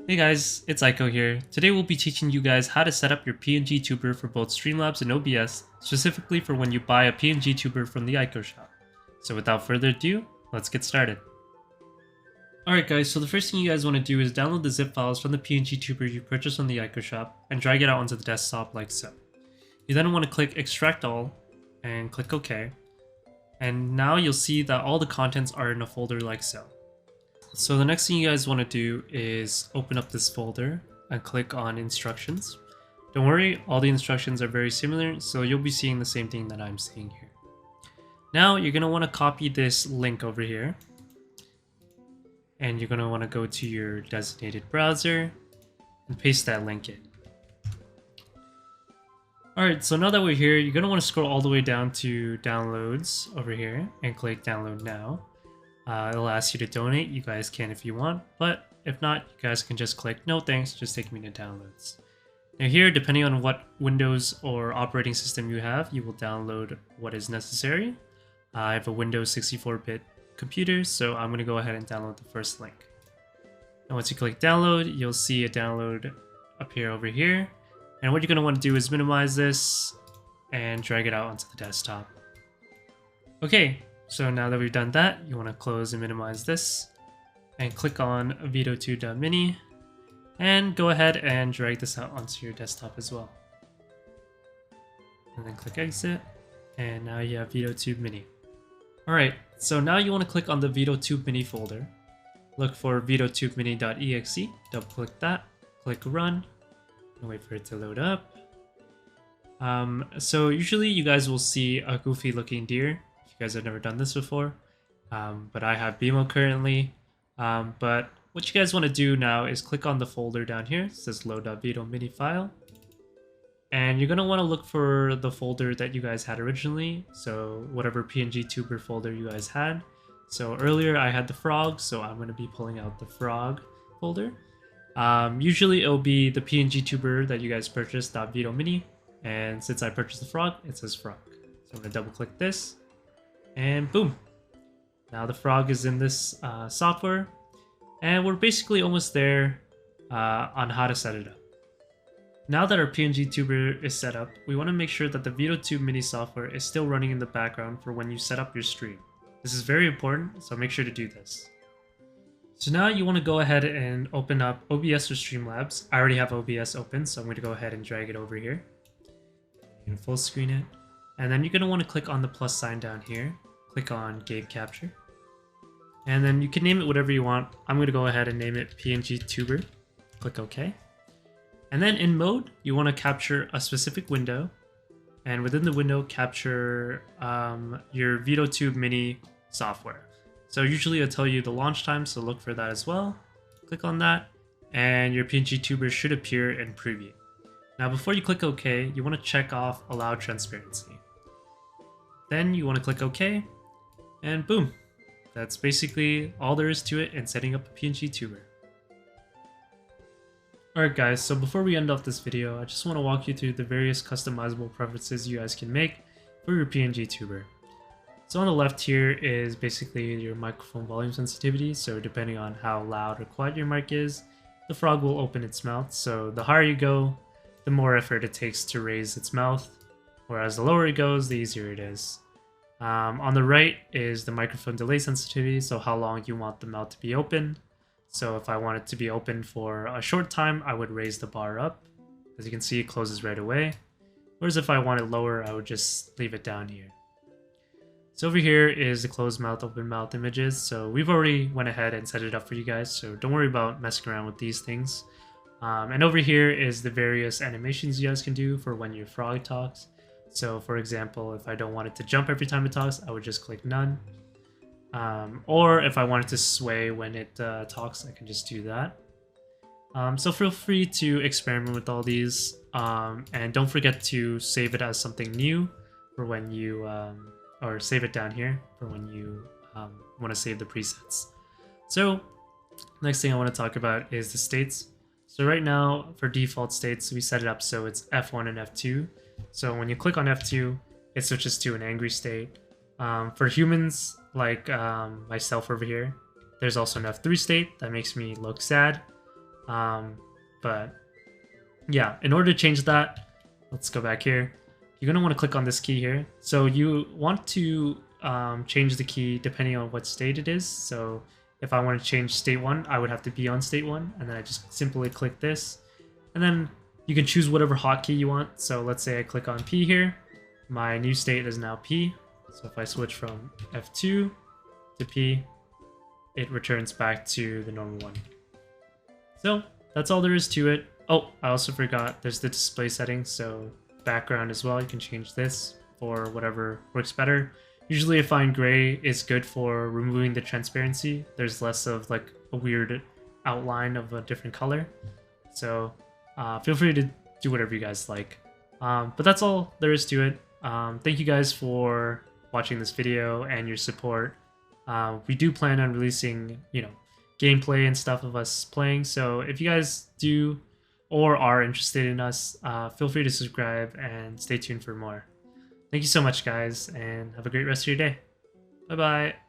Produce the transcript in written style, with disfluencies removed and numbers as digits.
Hey guys, it's Aiko here. Today we'll be teaching you guys how to set up your PNGtuber for both Streamlabs and OBS, specifically for when you buy a PNGtuber from the Aiko shop. So without further ado, let's get started. Alright guys, so the first thing you guys want to do is download the zip files from the PNGtuber you purchased on the Aiko shop and drag it out onto the desktop like so. You then want to click extract all and click OK. And now you'll see that all the contents are in a folder like so. So the next thing you guys want to do is open up this folder and click on instructions. Don't worry, all the instructions are very similar, so you'll be seeing the same thing that I'm seeing here. Now you're going to want to copy this link over here. And you're going to want to go to your designated browser and paste that link in. Alright, so now that we're here, you're going to want to scroll all the way down to downloads over here and click download now. It'll ask you to donate. You guys can if you want, but if not, you guys can just click no thanks, just take me to downloads. Now here, depending on what Windows or operating system you have, you will download what is necessary. I have a Windows 64-bit computer, so I'm going to go ahead and download the first link. And once you click download, you'll see a download appear over here. And what you're going to want to do is minimize this and drag it out onto the desktop. Okay. So now that we've done that, you want to close and minimize this and click on Veadotube.mini and go ahead and drag this out onto your desktop as well. And then click exit, and now you have Veadotube Mini. Alright, so now you want to click on the Veadotube Mini folder. Look for veadotubemini.exe, double click that, click run, and wait for it to load up. So usually you guys will see a goofy looking deer. You guys have never done this before, but I have BMO currently. But what you guys want to do now is click on the folder down here. It says load.veadomini file. And you're going to want to look for the folder that you guys had originally. So whatever PNGtuber folder you guys had. So earlier I had the frog, so I'm going to be pulling out the frog folder. Usually it'll be the PNGtuber that you guys purchased, .veadomini. And since I purchased the frog, it says frog. So I'm going to double click this. And boom, now the frog is in this software, and we're basically almost there on how to set it up. Now that our PNGtuber is set up, we want to make sure that the Veadotube Mini software is still running in the background for when you set up your stream. This is very important, so make sure to do this. So now you want to go ahead and open up OBS or Streamlabs. I already have OBS open, so I'm going to go ahead and drag it over here. You can full screen it. And then you're going to want to click on the plus sign down here. Click on Game Capture. And then you can name it whatever you want. I'm going to go ahead and name it PNGtuber. Click OK. And then in mode, you want to capture a specific window. And within the window, capture your Veadotube Mini software. So usually it'll tell you the launch time, so look for that as well. Click on that, and your PNGtuber should appear in preview. Now before you click OK, you want to check off Allow Transparency. Then you want to click OK, and boom. That's basically all there is to it in setting up a PNGtuber. Alright guys, so before we end off this video, I just want to walk you through the various customizable preferences you guys can make for your PNGtuber. So on the left here is basically your microphone volume sensitivity, so depending on how loud or quiet your mic is, the frog will open its mouth. So the higher you go, the more effort it takes to raise its mouth, whereas the lower it goes, the easier it is. On the right is the microphone delay sensitivity, so how long you want the mouth to be open. So if I want it to be open for a short time, I would raise the bar up. As you can see, it closes right away. Whereas if I want it lower, I would just leave it down here. So over here is the closed mouth, open mouth images. So we've already went ahead and set it up for you guys, so don't worry about messing around with these things. And over here is the various animations you guys can do for when your frog talks. So for example, if I don't want it to jump every time it talks, I would just click none. Or if I want it to sway when it talks, I can just do that. So feel free to experiment with all these. And don't forget to save it as something new for when you, or save it down here for when you want to save the presets. So next thing I want to talk about is the states. So right now for default states, we set it up so it's F1 and F2. So when you click on F2, it switches to an angry state. For humans like myself over here, there's also an F3 state that makes me look sad. But yeah, in order to change that, let's go back here. You're gonna want to click on this key here. So you want to change the key depending on what state it is. So if I want to change state 1, I would have to be on state 1, and then I just simply click this. And then you can choose whatever hotkey you want. So let's say I click on P here. My new state is now P. So if I switch from F2 to P, it returns back to the normal one. So that's all there is to it. Oh, I also forgot there's the display settings. So background as well, you can change this for whatever works better. Usually I find gray is good for removing the transparency. There's less of like a weird outline of a different color. So feel free to do whatever you guys like. But that's all there is to it. Thank you guys for watching this video and your support. We do plan on releasing, gameplay and stuff of us playing. So if you guys do or are interested in us, feel free to subscribe and stay tuned for more. Thank you so much, guys, and have a great rest of your day. Bye-bye.